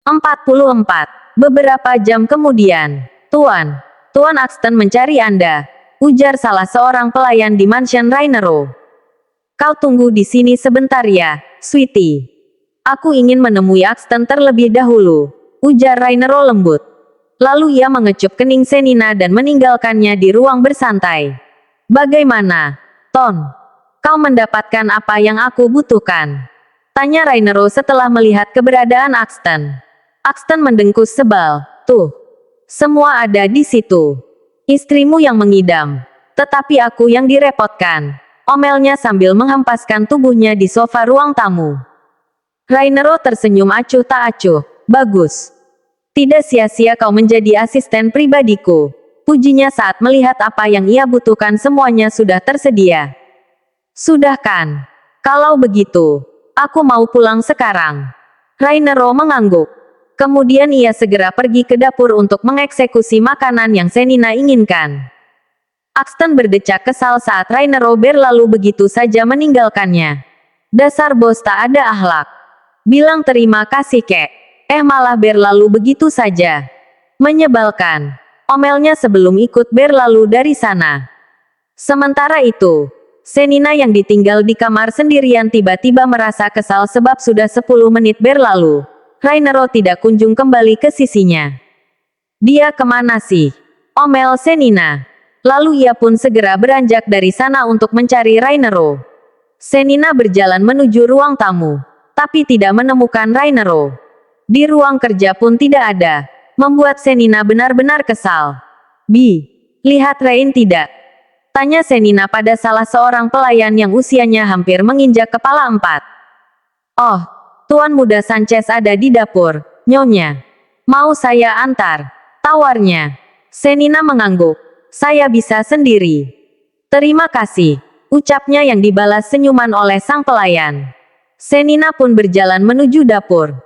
44. Beberapa jam kemudian, Tuan Axton mencari Anda, ujar salah seorang pelayan di mansion Rainero. Kau tunggu di sini sebentar ya, Sweetie. Aku ingin menemui Axton terlebih dahulu, ujar Rainero lembut. Lalu ia mengecup kening Senina dan meninggalkannya di ruang bersantai. Bagaimana, Ton? Kau mendapatkan apa yang aku butuhkan? Tanya Rainero setelah melihat keberadaan Axton. Axton mendengkus sebal. Tuh, semua ada di situ. Istrimu yang mengidam, tetapi aku yang direpotkan. Omelnya sambil menghempaskan tubuhnya di sofa ruang tamu. Rainero tersenyum acuh tak acuh. Bagus. Tidak sia-sia kau menjadi asisten pribadiku. Pujinya saat melihat apa yang ia butuhkan semuanya sudah tersedia. Sudah kan? Kalau begitu, aku mau pulang sekarang. Rainero mengangguk. Kemudian ia segera pergi ke dapur untuk mengeksekusi makanan yang Senina inginkan. Axton berdecak kesal saat Rainero berlalu begitu saja meninggalkannya. Dasar bos tak ada akhlak. Bilang terima kasih kek. Malah berlalu begitu saja. Menyebalkan. Omelnya sebelum ikut berlalu dari sana. Sementara itu, Senina yang ditinggal di kamar sendirian tiba-tiba merasa kesal sebab sudah 10 menit berlalu. Rainero tidak kunjung kembali ke sisinya. Dia kemana sih? Omel Senina. Lalu ia pun segera beranjak dari sana untuk mencari Rainero. Senina berjalan menuju ruang tamu, tapi tidak menemukan Rainero. Di ruang kerja pun tidak ada, membuat Senina benar-benar kesal. Lihat Rain tidak? Tanya Senina pada salah seorang pelayan yang usianya hampir menginjak kepala 4. Oh, Tuan Muda Sanchez ada di dapur, Nyonya. Mau saya antar? Tawarnya. Senina mengangguk. Saya bisa sendiri. Terima kasih, ucapnya yang dibalas senyuman oleh sang pelayan. Senina pun berjalan menuju dapur.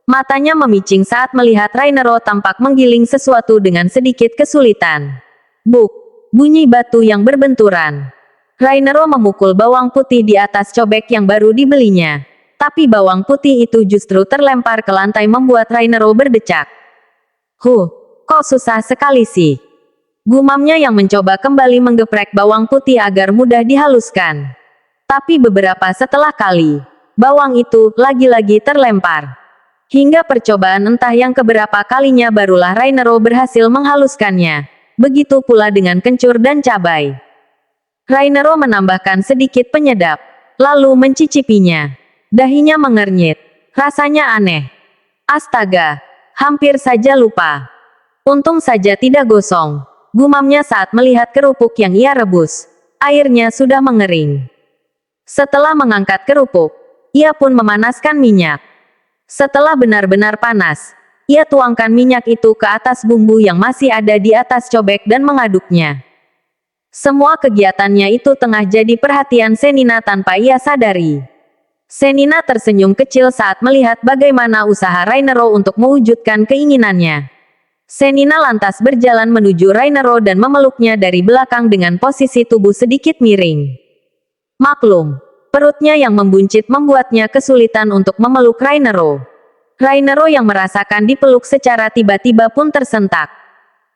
Matanya memicing saat melihat Rainero tampak menggiling sesuatu dengan sedikit kesulitan. Buk, bunyi batu yang berbenturan. Rainero memukul bawang putih di atas cobek yang baru dibelinya. Tapi bawang putih itu justru terlempar ke lantai membuat Rainero berdecak. Kok susah sekali sih? Gumamnya yang mencoba kembali menggeprek bawang putih agar mudah dihaluskan. Tapi beberapa setelah kali, bawang itu lagi-lagi terlempar. Hingga percobaan entah yang keberapa kalinya barulah Rainero berhasil menghaluskannya. Begitu pula dengan kencur dan cabai. Rainero menambahkan sedikit penyedap, lalu mencicipinya. Dahinya mengernyit. Rasanya aneh. Astaga, hampir saja lupa. Untung saja tidak gosong. Gumamnya saat melihat kerupuk yang ia rebus. Airnya sudah mengering. Setelah mengangkat kerupuk, ia pun memanaskan minyak. Setelah benar-benar panas, ia tuangkan minyak itu ke atas bumbu yang masih ada di atas cobek dan mengaduknya. Semua kegiatannya itu tengah jadi perhatian Senina tanpa ia sadari. Senina tersenyum kecil saat melihat bagaimana usaha Rainero untuk mewujudkan keinginannya. Senina lantas berjalan menuju Rainero dan memeluknya dari belakang dengan posisi tubuh sedikit miring. Maklum, perutnya yang membuncit membuatnya kesulitan untuk memeluk Rainero. Rainero yang merasakan dipeluk secara tiba-tiba pun tersentak.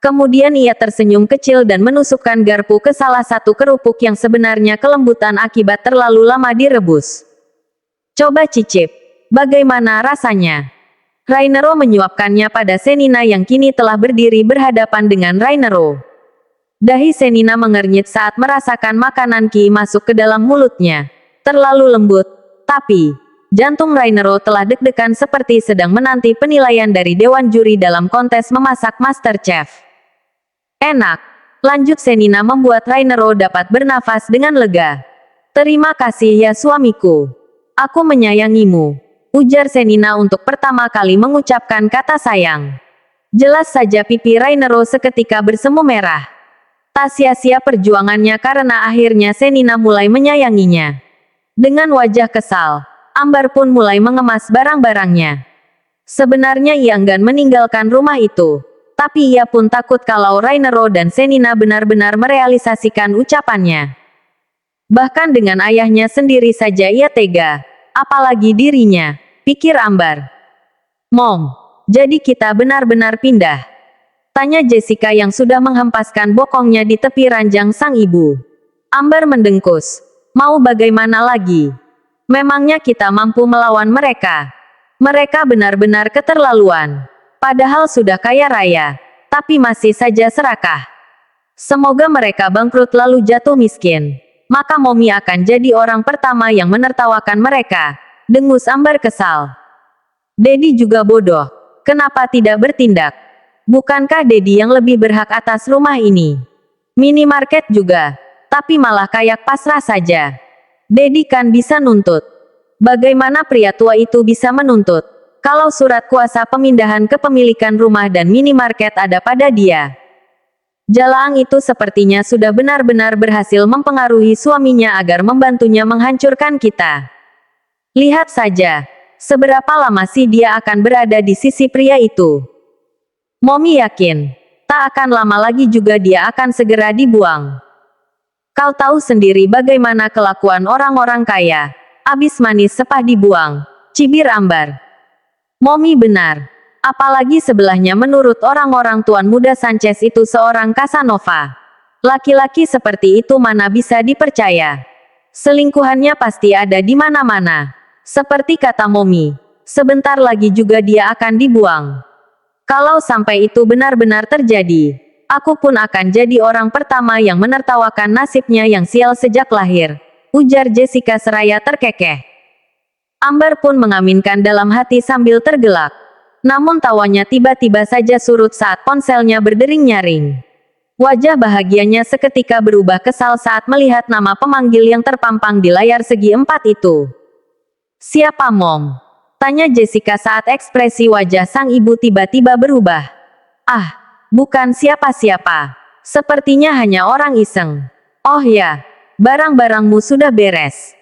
Kemudian ia tersenyum kecil dan menusukkan garpu ke salah satu kerupuk yang sebenarnya kelembutan akibat terlalu lama direbus. Coba cicip. Bagaimana rasanya? Rainero menyuapkannya pada Senina yang kini telah berdiri berhadapan dengan Rainero. Dahi Senina mengernyit saat merasakan makanan Ki masuk ke dalam mulutnya. Terlalu lembut, tapi jantung Rainero telah deg-degan seperti sedang menanti penilaian dari dewan juri dalam kontes memasak MasterChef. Enak, lanjut Senina membuat Rainero dapat bernafas dengan lega. Terima kasih ya suamiku. Aku menyayangimu, ujar Senina untuk pertama kali mengucapkan kata sayang. Jelas saja pipi Rainero seketika bersemu merah. Tak sia-sia perjuangannya karena akhirnya Senina mulai menyayanginya. Dengan wajah kesal, Ambar pun mulai mengemas barang-barangnya. Sebenarnya ia enggan meninggalkan rumah itu, tapi ia pun takut kalau Rainero dan Senina benar-benar merealisasikan ucapannya. Bahkan dengan ayahnya sendiri saja ia tega, apalagi dirinya, pikir Ambar. Mom, jadi kita benar-benar pindah? Tanya Jessica yang sudah menghempaskan bokongnya di tepi ranjang sang ibu. Amber mendengkus. Mau bagaimana lagi? Memangnya kita mampu melawan mereka? Mereka benar-benar keterlaluan. Padahal sudah kaya raya, tapi masih saja serakah. Semoga mereka bangkrut lalu jatuh miskin. Maka Momi akan jadi orang pertama yang menertawakan mereka. Dengus Amber kesal. Dedi juga bodoh. Kenapa tidak bertindak? Bukankah Dedi yang lebih berhak atas rumah ini? Minimarket juga. Tapi malah kayak pasrah saja. Dedi kan bisa nuntut. Bagaimana pria tua itu bisa menuntut? Kalau surat kuasa pemindahan kepemilikan rumah dan minimarket ada pada dia. Jalaang itu sepertinya sudah benar-benar berhasil mempengaruhi suaminya agar membantunya menghancurkan kita. Lihat saja, seberapa lama sih dia akan berada di sisi pria itu. Momi yakin, tak akan lama lagi juga dia akan segera dibuang. Kau tahu sendiri bagaimana kelakuan orang-orang kaya. Abis manis sepah dibuang, cibir Amber. Momi benar. Apalagi sebelahnya menurut orang-orang Tuan Muda Sanchez itu seorang Casanova. Laki-laki seperti itu mana bisa dipercaya. Selingkuhannya pasti ada di mana-mana. Seperti kata Momi, sebentar lagi juga dia akan dibuang. Kalau sampai itu benar-benar terjadi, aku pun akan jadi orang pertama yang menertawakan nasibnya yang sial sejak lahir, ujar Jessica seraya terkekeh. Amber pun mengaminkan dalam hati sambil tergelak. Namun tawanya tiba-tiba saja surut saat ponselnya berdering nyaring. Wajah bahagianya seketika berubah kesal saat melihat nama pemanggil yang terpampang di layar segi 4 itu. Siapa Mom? Tanya Jessica saat ekspresi wajah sang ibu tiba-tiba berubah. Ah, bukan siapa-siapa. Sepertinya hanya orang iseng. Oh ya, barang-barangmu sudah beres.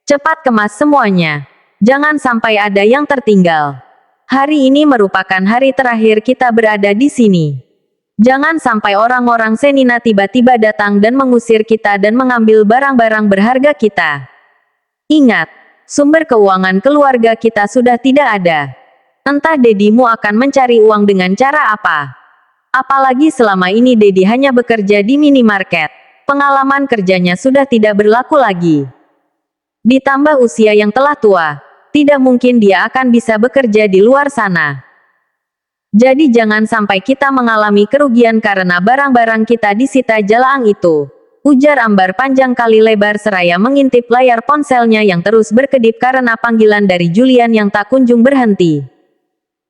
Cepat kemas semuanya. Jangan sampai ada yang tertinggal. Hari ini merupakan hari terakhir kita berada di sini. Jangan sampai orang-orang Senina tiba-tiba datang dan mengusir kita dan mengambil barang-barang berharga kita. Ingat, sumber keuangan keluarga kita sudah tidak ada. Entah dedimu akan mencari uang dengan cara apa. Apalagi selama ini Dedi hanya bekerja di minimarket. Pengalaman kerjanya sudah tidak berlaku lagi. Ditambah usia yang telah tua, tidak mungkin dia akan bisa bekerja di luar sana. Jadi jangan sampai kita mengalami kerugian karena barang-barang kita disita Jalaang itu. Ujar Amber panjang kali lebar seraya mengintip layar ponselnya yang terus berkedip karena panggilan dari Julian yang tak kunjung berhenti.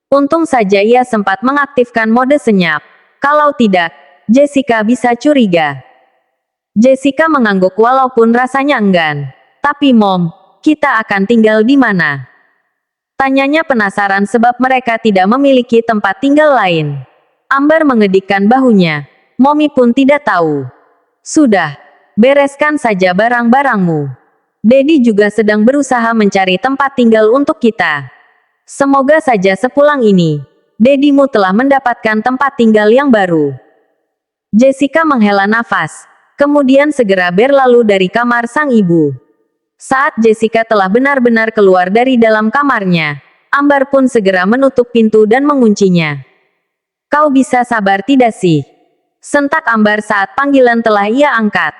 Untung saja ia sempat mengaktifkan mode senyap. Kalau tidak, Jessica bisa curiga. Jessica mengangguk walaupun rasanya enggan. Tapi Mom, kita akan tinggal di mana? Tanyanya penasaran sebab mereka tidak memiliki tempat tinggal lain. Amber mengedikkan bahunya. Momi pun tidak tahu. Sudah, bereskan saja barang-barangmu. Dedi juga sedang berusaha mencari tempat tinggal untuk kita. Semoga saja sepulang ini, Dedimu telah mendapatkan tempat tinggal yang baru. Jessica menghela nafas, kemudian segera berlalu dari kamar sang ibu. Saat Jessica telah benar-benar keluar dari dalam kamarnya, Amber pun segera menutup pintu dan menguncinya. Kau bisa sabar tidak sih? Sentak Amber saat panggilan telah ia angkat.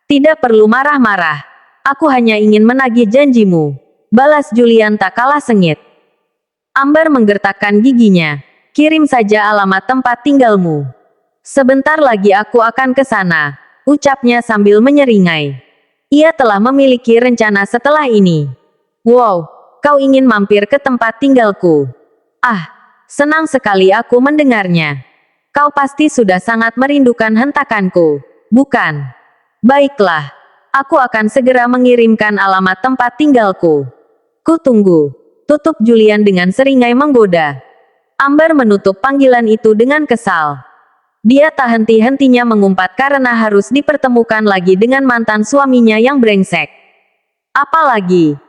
Tidak perlu marah-marah. Aku hanya ingin menagih janjimu. Balas Julian tak kalah sengit. Amber menggertakkan giginya. Kirim saja alamat tempat tinggalmu. Sebentar lagi aku akan ke sana, ucapnya sambil menyeringai. Ia telah memiliki rencana setelah ini. Wow, kau ingin mampir ke tempat tinggalku? Ah, senang sekali aku mendengarnya. Kau pasti sudah sangat merindukan hentakanku, bukan? Baiklah, aku akan segera mengirimkan alamat tempat tinggalku. Kutunggu. Tutup Julian dengan seringai menggoda. Amber menutup panggilan itu dengan kesal. Dia tak henti-hentinya mengumpat karena harus dipertemukan lagi dengan mantan suaminya yang brengsek. Apalagi,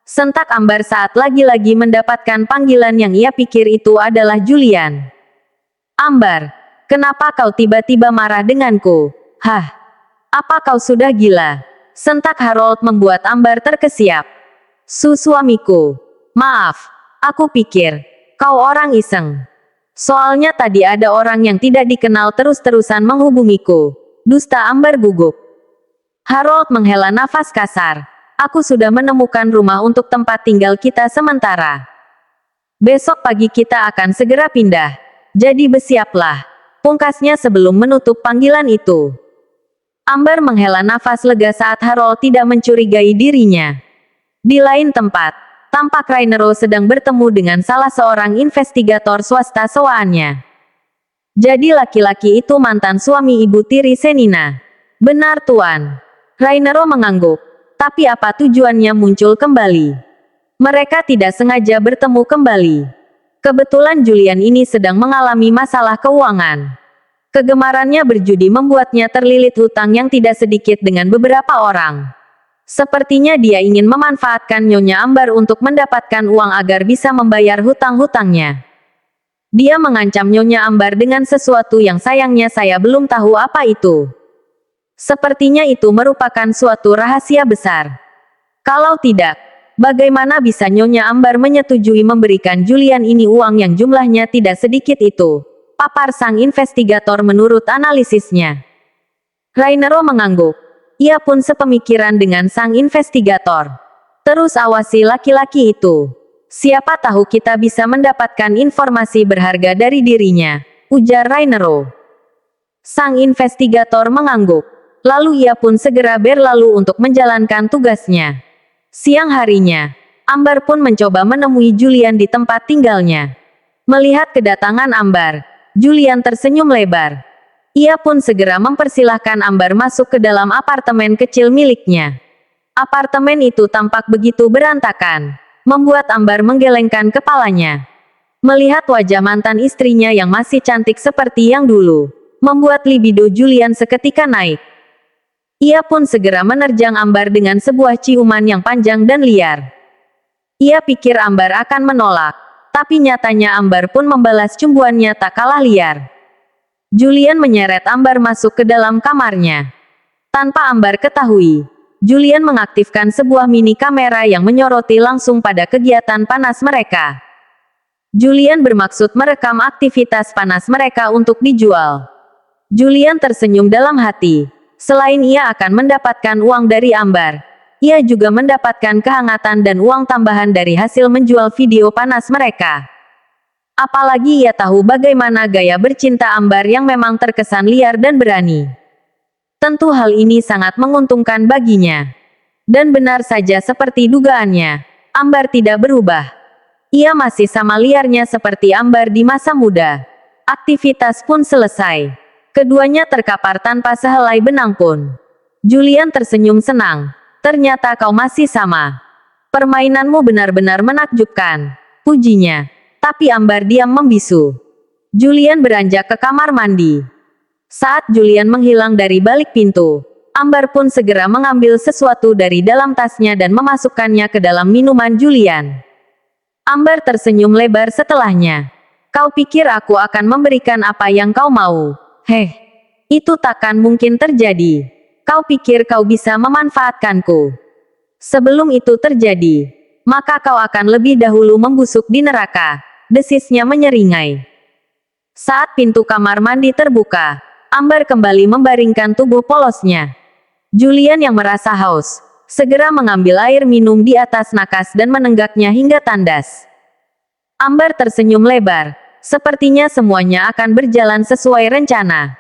sentak Amber saat lagi-lagi mendapatkan panggilan yang ia pikir itu adalah Julian. Amber, kenapa kau tiba-tiba marah denganku? Apa kau sudah gila? Sentak Harold membuat Amber terkesiap. Suamiku. Maaf, aku pikir Kau orang iseng. Soalnya tadi ada orang yang tidak dikenal terus-terusan menghubungiku. Dusta, Ambar gugup. Harold menghela nafas kasar. Aku sudah menemukan rumah untuk tempat tinggal kita sementara. Besok pagi kita akan segera pindah. Jadi bersiaplah. Pungkasnya sebelum menutup panggilan itu. Ambar menghela nafas lega saat Harold tidak mencurigai dirinya. Di lain tempat, tampak Rainero sedang bertemu dengan salah seorang investigator swasta sewaannya. Jadi laki-laki itu mantan suami ibu tiri Senina. Benar, Tuan. Rainero mengangguk. Tapi apa tujuannya muncul kembali? Mereka tidak sengaja bertemu kembali. Kebetulan Julian ini sedang mengalami masalah keuangan. Kegemarannya berjudi membuatnya terlilit hutang yang tidak sedikit dengan beberapa orang. Sepertinya dia ingin memanfaatkan Nyonya Ambar untuk mendapatkan uang agar bisa membayar hutang-hutangnya. Dia mengancam Nyonya Ambar dengan sesuatu yang sayangnya saya belum tahu apa itu. Sepertinya itu merupakan suatu rahasia besar. Kalau tidak, bagaimana bisa Nyonya Ambar menyetujui memberikan Julian ini uang yang jumlahnya tidak sedikit itu? Papar sang investigator menurut analisisnya. Rainero mengangguk. Ia pun sepemikiran dengan sang investigator. Terus awasi laki-laki itu. Siapa tahu kita bisa mendapatkan informasi berharga dari dirinya, ujar Rainero. Sang investigator mengangguk. Lalu ia pun segera berlalu untuk menjalankan tugasnya. Siang harinya, Ambar pun mencoba menemui Julian di tempat tinggalnya. Melihat kedatangan Ambar, Julian tersenyum lebar. Ia pun segera mempersilahkan Ambar masuk ke dalam apartemen kecil miliknya. Apartemen itu tampak begitu berantakan, membuat Ambar menggelengkan kepalanya. Melihat wajah mantan istrinya yang masih cantik seperti yang dulu, membuat libido Julian seketika naik. Ia pun segera menerjang Ambar dengan sebuah ciuman yang panjang dan liar. Ia pikir Ambar akan menolak, tapi nyatanya Ambar pun membalas cumbuannya tak kalah liar. Julian menyeret Ambar masuk ke dalam kamarnya. Tanpa Ambar ketahui, Julian mengaktifkan sebuah mini kamera yang menyoroti langsung pada kegiatan panas mereka. Julian bermaksud merekam aktivitas panas mereka untuk dijual. Julian tersenyum dalam hati. Selain ia akan mendapatkan uang dari Ambar, ia juga mendapatkan kehangatan dan uang tambahan dari hasil menjual video panas mereka. Apalagi ia tahu bagaimana gaya bercinta Ambar yang memang terkesan liar dan berani. Tentu hal ini sangat menguntungkan baginya. Dan benar saja seperti dugaannya, Ambar tidak berubah. Ia masih sama liarnya seperti Ambar di masa muda. Aktivitas pun selesai. Keduanya terkapar tanpa sehelai benang pun. Julian tersenyum senang. Ternyata kau masih sama. Permainanmu benar-benar menakjubkan, pujinya. Tapi Ambar diam membisu. Julian beranjak ke kamar mandi. Saat Julian menghilang dari balik pintu, Ambar pun segera mengambil sesuatu dari dalam tasnya dan memasukkannya ke dalam minuman Julian. Ambar tersenyum lebar setelahnya. Kau pikir aku akan memberikan apa yang kau mau? Heh, itu takkan mungkin terjadi. Kau pikir kau bisa memanfaatkanku? Sebelum itu terjadi, maka kau akan lebih dahulu membusuk di neraka, desisnya menyeringai. Saat pintu kamar mandi terbuka, Ambar kembali membaringkan tubuh polosnya. Julian yang merasa haus, segera mengambil air minum di atas nakas dan menenggaknya hingga tandas. Ambar tersenyum lebar. Sepertinya semuanya akan berjalan sesuai rencana.